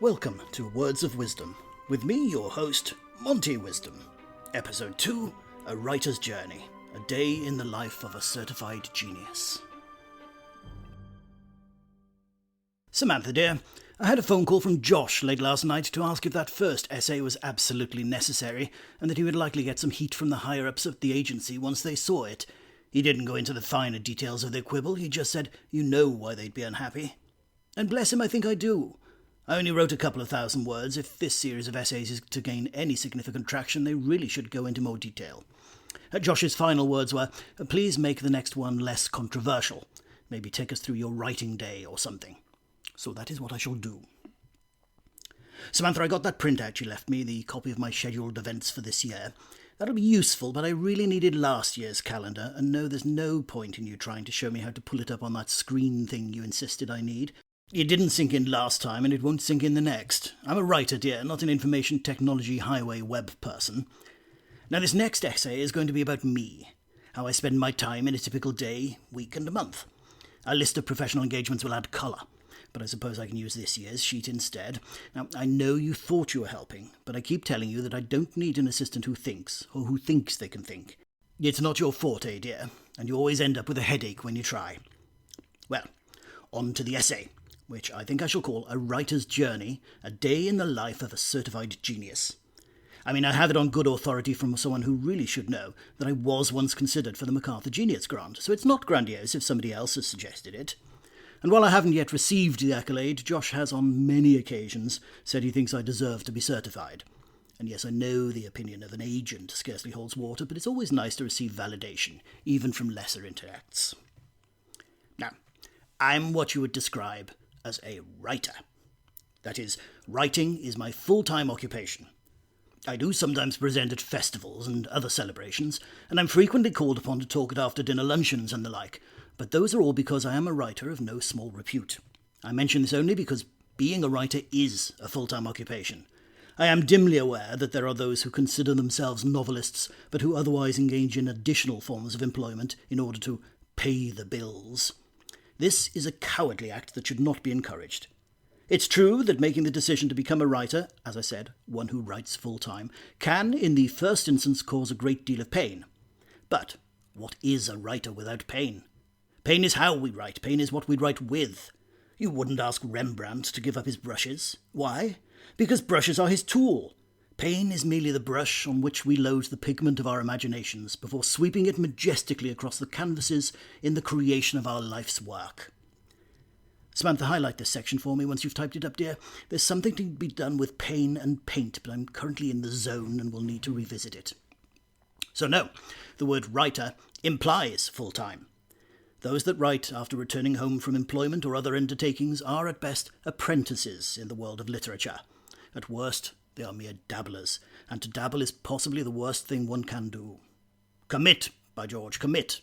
Welcome to Words of Wisdom, with me, your host, Monty Wisdom. Episode 2, A Writer's Journey, a day in the life of a certified genius. Samantha dear, I had a phone call from Josh late last night to ask if that first essay was absolutely necessary, and that he would likely get some heat from the higher-ups of the agency once they saw it. He didn't go into the finer details of their quibble, he just said, you know why they'd be unhappy. And bless him, I think I do. I only wrote a couple of thousand words. If this series of essays is to gain any significant traction, they really should go into more detail. Josh's final words were, please make the next one less controversial. Maybe take us through your writing day or something. So that is what I shall do. Samantha, I got that printout you left me, the copy of my scheduled events for this year. That'll be useful, but I really needed last year's calendar, and no, there's no point in you trying to show me how to pull it up on that screen thing you insisted I need. It didn't sink in last time, and it won't sink in the next. I'm a writer, dear, not an information technology highway web person. Now, this next essay is going to be about me, how I spend my time in a typical day, week, and a month. A list of professional engagements will add colour, but I suppose I can use this year's sheet instead. Now, I know you thought you were helping, but I keep telling you that I don't need an assistant who thinks, or who thinks they can think. It's not your forte, dear, and you always end up with a headache when you try. Well, on to the essay, which I think I shall call A Writer's Journey, a day in the life of a certified genius. I mean, I have it on good authority from someone who really should know that I was once considered for the MacArthur Genius Grant, so it's not grandiose if somebody else has suggested it. And while I haven't yet received the accolade, Josh has on many occasions said he thinks I deserve to be certified. And yes, I know the opinion of an agent scarcely holds water, but it's always nice to receive validation, even from lesser intellects. Now, I'm what you would describe as a writer. That is, writing is my full-time occupation. I do sometimes present at festivals and other celebrations, and I'm frequently called upon to talk at after-dinner luncheons and the like, but those are all because I am a writer of no small repute. I mention this only because being a writer is a full-time occupation. I am dimly aware that there are those who consider themselves novelists, but who otherwise engage in additional forms of employment in order to pay the bills. This is a cowardly act that should not be encouraged. It's true that making the decision to become a writer, as I said, one who writes full-time, can, in the first instance, cause a great deal of pain. But what is a writer without pain? Pain is how we write. Pain is what we write with. You wouldn't ask Rembrandt to give up his brushes. Why? Because brushes are his tool. Pain is merely the brush on which we load the pigment of our imaginations before sweeping it majestically across the canvases in the creation of our life's work. Samantha, highlight this section for me once you've typed it up, dear. There's something to be done with pain and paint, but I'm currently in the zone and will need to revisit it. So no, the word writer implies full-time. Those that write after returning home from employment or other undertakings are at best apprentices in the world of literature. At worst, they are mere dabblers, and to dabble is possibly the worst thing one can do. Commit, by George, commit.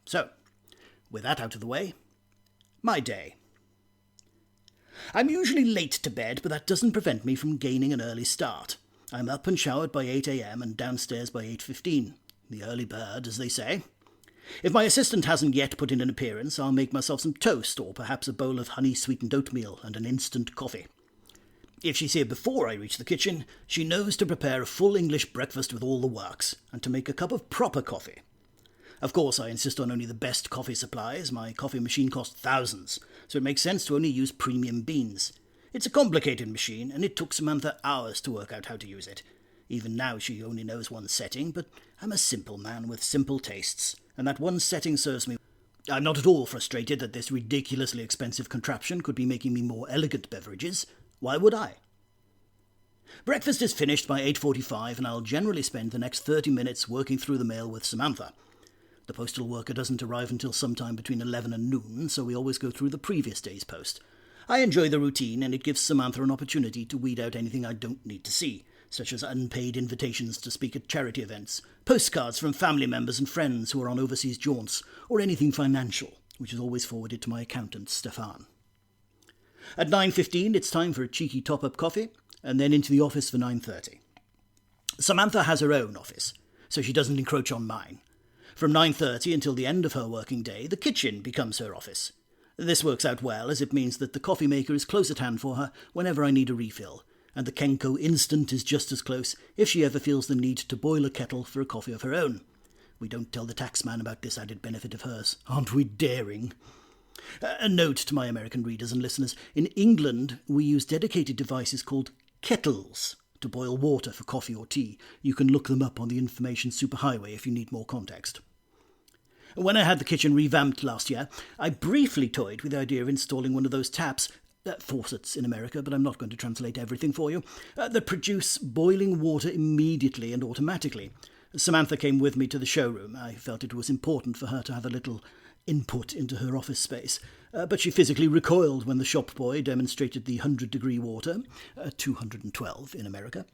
So, with that out of the way, my day. I'm usually late to bed, but that doesn't prevent me from gaining an early start. I'm up and showered by 8 a.m. and downstairs by 8:15. The early bird, as they say. If my assistant hasn't yet put in an appearance, I'll make myself some toast, or perhaps a bowl of honey-sweetened oatmeal and an instant coffee. If she's here before I reach the kitchen, she knows to prepare a full English breakfast with all the works, and to make a cup of proper coffee. Of course, I insist on only the best coffee supplies. My coffee machine costs thousands, so it makes sense to only use premium beans. It's a complicated machine, and it took Samantha hours to work out how to use it. Even now she only knows one setting, but I'm a simple man with simple tastes, and that one setting serves me. I'm not at all frustrated that this ridiculously expensive contraption could be making me more elegant beverages. Why would I? Breakfast is finished by 8:45, and I'll generally spend the next 30 minutes working through the mail with Samantha. The postal worker doesn't arrive until sometime between 11 and noon, so we always go through the previous day's post. I enjoy the routine, and it gives Samantha an opportunity to weed out anything I don't need to see, such as unpaid invitations to speak at charity events, postcards from family members and friends who are on overseas jaunts, or anything financial, which is always forwarded to my accountant, Stefan. At 9:15, it's time for a cheeky top-up coffee, and then into the office for 9:30. Samantha has her own office, so she doesn't encroach on mine. From 9:30 until the end of her working day, the kitchen becomes her office. This works out well, as it means that the coffee maker is close at hand for her whenever I need a refill, and the Kenko Instant is just as close if she ever feels the need to boil a kettle for a coffee of her own. We don't tell the taxman about this added benefit of hers. Aren't we daring? A note to my American readers and listeners. In England, we use dedicated devices called kettles to boil water for coffee or tea. You can look them up on the information superhighway if you need more context. When I had the kitchen revamped last year, I briefly toyed with the idea of installing one of those taps, faucets in America, but I'm not going to translate everything for you, that produce boiling water immediately and automatically. Samantha came with me to the showroom. I felt it was important for her to have a little input into her office space, but she physically recoiled when the shop boy demonstrated the 100-degree water, 212 in America,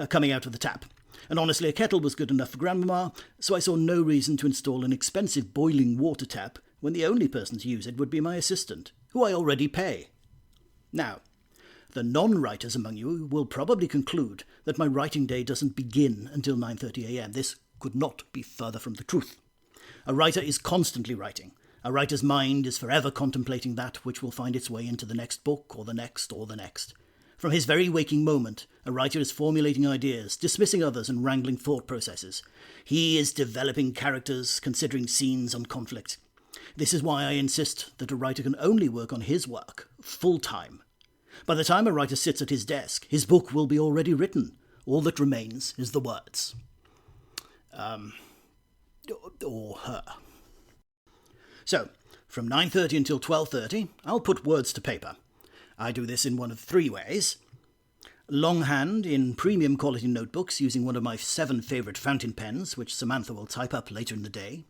coming out of the tap. And honestly, a kettle was good enough for Grandmama, so I saw no reason to install an expensive boiling water tap when the only person to use it would be my assistant, who I already pay. Now, the non-writers among you will probably conclude that my writing day doesn't begin until 9:30 a.m. This could not be further from the truth. A writer is constantly writing. A writer's mind is forever contemplating that which will find its way into the next book, or the next, or the next. From his very waking moment, a writer is formulating ideas, dismissing others, and wrangling thought processes. He is developing characters, considering scenes and conflict. This is why I insist that a writer can only work on his work full-time. By the time a writer sits at his desk, his book will be already written. All that remains is the words. Or her. So, from 9:30 until 12:30, I'll put words to paper. I do this in one of 3 ways. Longhand in premium quality notebooks using one of my 7 favourite fountain pens, which Samantha will type up later in the day.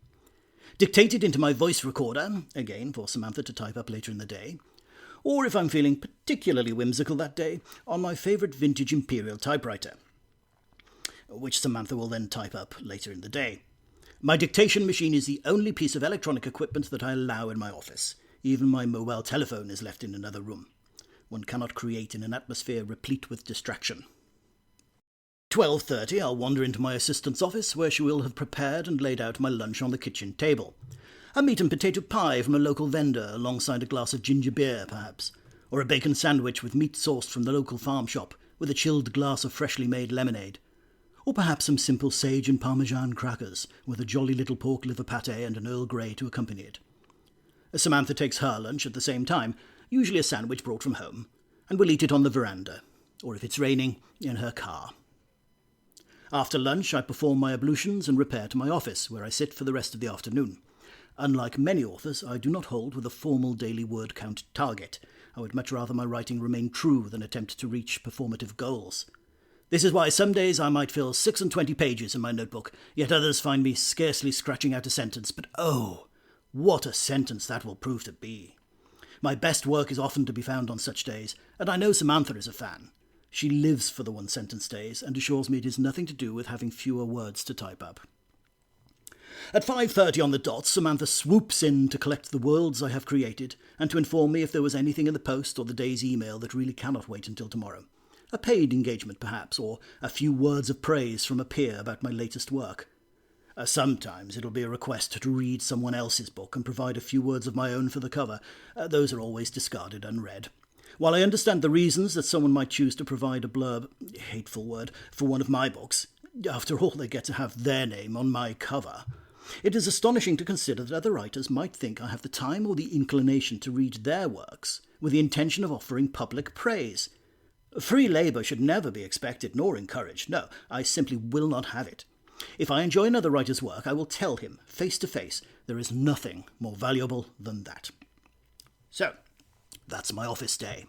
Dictated into my voice recorder, again for Samantha to type up later in the day. Or if I'm feeling particularly whimsical that day, on my favourite vintage Imperial typewriter, which Samantha will then type up later in the day. My dictation machine is the only piece of electronic equipment that I allow in my office. Even my mobile telephone is left in another room. One cannot create in an atmosphere replete with distraction. 12:30, I'll wander into my assistant's office, where she will have prepared and laid out my lunch on the kitchen table. A meat and potato pie from a local vendor, alongside a glass of ginger beer, perhaps. Or a bacon sandwich with meat sourced from the local farm shop, with a chilled glass of freshly made lemonade. Or perhaps some simple sage and parmesan crackers, with a jolly little pork liver pâté and an Earl Grey to accompany it. Samantha takes her lunch at the same time, usually a sandwich brought from home, and we'll eat it on the veranda, or if it's raining, in her car. After lunch, I perform my ablutions and repair to my office, where I sit for the rest of the afternoon. Unlike many authors, I do not hold with a formal daily word count target. I would much rather my writing remain true than attempt to reach performative goals. This is why some days I might fill 26 pages in my notebook, yet others find me scarcely scratching out a sentence, but oh, what a sentence that will prove to be. My best work is often to be found on such days, and I know Samantha is a fan. She lives for the one-sentence days, and assures me it is nothing to do with having fewer words to type up. At 5:30 on the dot, Samantha swoops in to collect the worlds I have created, and to inform me if there was anything in the post or the day's email that really cannot wait until tomorrow. A paid engagement, perhaps, or a few words of praise from a peer about my latest work. Sometimes it'll be a request to read someone else's book and provide a few words of my own for the cover. Those are always discarded unread. While I understand the reasons that someone might choose to provide a blurb, hateful word, for one of my books, after all they get to have their name on my cover, it is astonishing to consider that other writers might think I have the time or the inclination to read their works with the intention of offering public praise. Free labour should never be expected nor encouraged. No, I simply will not have it. If I enjoy another writer's work, I will tell him, face to face, there is nothing more valuable than that. So, that's my office day.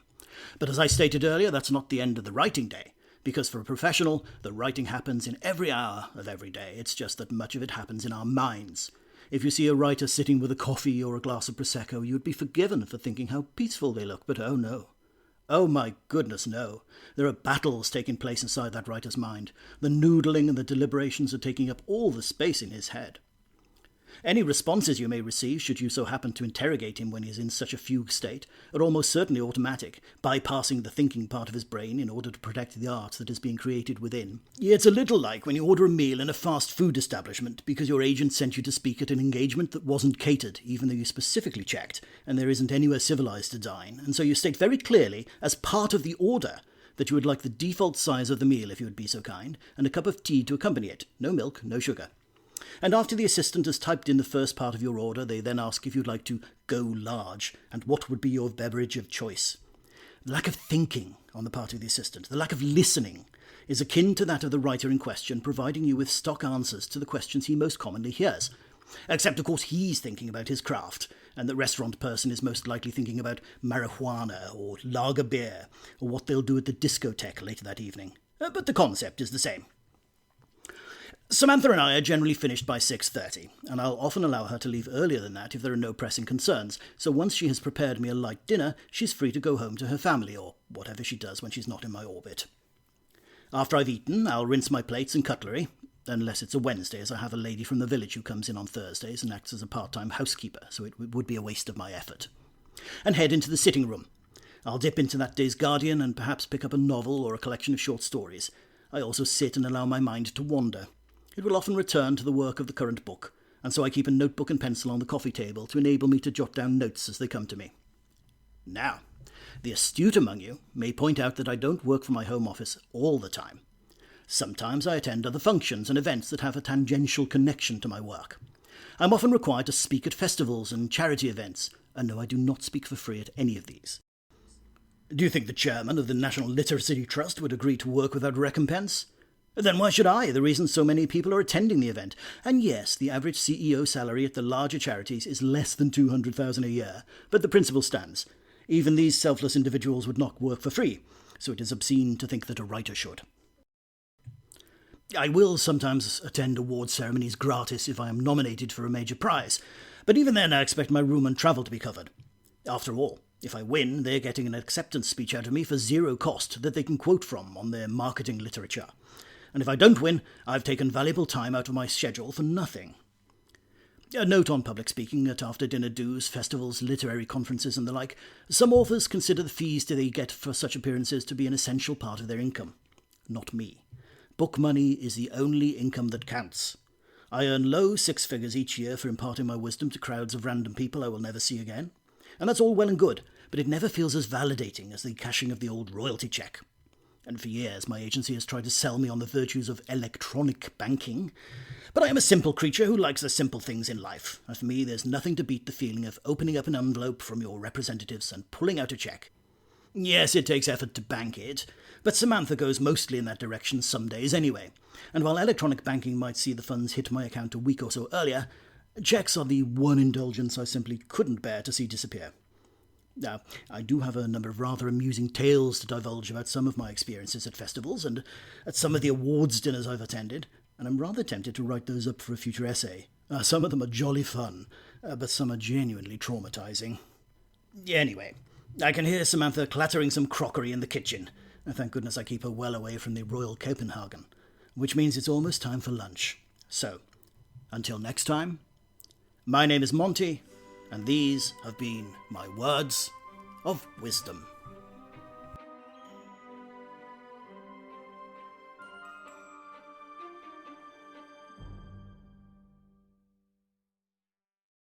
But as I stated earlier, that's not the end of the writing day, because for a professional, the writing happens in every hour of every day. It's just that much of it happens in our minds. If you see a writer sitting with a coffee or a glass of Prosecco, you would be forgiven for thinking how peaceful they look, but oh no. Oh my goodness, no. There are battles taking place inside that writer's mind. The noodling and the deliberations are taking up all the space in his head. Any responses you may receive, should you so happen to interrogate him when he is in such a fugue state, are almost certainly automatic, bypassing the thinking part of his brain in order to protect the art that is being created within. It's a little like when you order a meal in a fast food establishment because your agent sent you to speak at an engagement that wasn't catered, even though you specifically checked, and there isn't anywhere civilized to dine, and so you state very clearly, as part of the order, that you would like the default size of the meal, if you would be so kind, and a cup of tea to accompany it. No milk, no sugar. And after the assistant has typed in the first part of your order, they then ask if you'd like to go large, and what would be your beverage of choice. The lack of thinking on the part of the assistant, the lack of listening, is akin to that of the writer in question, providing you with stock answers to the questions he most commonly hears. Except, of course, he's thinking about his craft, and the restaurant person is most likely thinking about marijuana or lager beer, or what they'll do at the discotheque later that evening. But the concept is the same. Samantha and I are generally finished by 6:30, and I'll often allow her to leave earlier than that if there are no pressing concerns, so once she has prepared me a light dinner, she's free to go home to her family, or whatever she does when she's not in my orbit. After I've eaten, I'll rinse my plates and cutlery, unless it's a Wednesday, as I have a lady from the village who comes in on Thursdays and acts as a part-time housekeeper, so it would be a waste of my effort, and head into the sitting room. I'll dip into that day's Guardian and perhaps pick up a novel or a collection of short stories. I also sit and allow my mind to wander. It will often return to the work of the current book, and so I keep a notebook and pencil on the coffee table to enable me to jot down notes as they come to me. Now, the astute among you may point out that I don't work from my home office all the time. Sometimes I attend other functions and events that have a tangential connection to my work. I'm often required to speak at festivals and charity events, and no, I do not speak for free at any of these. Do you think the chairman of the National Literacy Trust would agree to work without recompense? Then why should I? The reason so many people are attending the event. And yes, the average CEO salary at the larger charities is less than $200,000 a year, but the principle stands. Even these selfless individuals would not work for free, so it is obscene to think that a writer should. I will sometimes attend award ceremonies gratis if I am nominated for a major prize, but even then I expect my room and travel to be covered. After all, if I win, they're getting an acceptance speech out of me for zero cost that they can quote from on their marketing literature. And if I don't win, I've taken valuable time out of my schedule for nothing. A note on public speaking at after-dinner do's, festivals, literary conferences and the like. Some authors consider the fees that they get for such appearances to be an essential part of their income. Not me. Book money is the only income that counts. I earn low six figures each year for imparting my wisdom to crowds of random people I will never see again. And that's all well and good, but it never feels as validating as the cashing of the old royalty check. And for years my agency has tried to sell me on the virtues of electronic banking. But I am a simple creature who likes the simple things in life, and for me there's nothing to beat the feeling of opening up an envelope from your representatives and pulling out a cheque. Yes, it takes effort to bank it, but Samantha goes mostly in that direction some days anyway, and while electronic banking might see the funds hit my account a week or so earlier, cheques are the one indulgence I simply couldn't bear to see disappear. Now, I do have a number of rather amusing tales to divulge about some of my experiences at festivals and at some of the awards dinners I've attended, and I'm rather tempted to write those up for a future essay. Some of them are jolly fun, but some are genuinely traumatizing. Anyway, I can hear Samantha clattering some crockery in the kitchen. Thank goodness I keep her well away from the Royal Copenhagen, which means it's almost time for lunch. So, until next time, my name is Monty, and these have been my words of wisdom.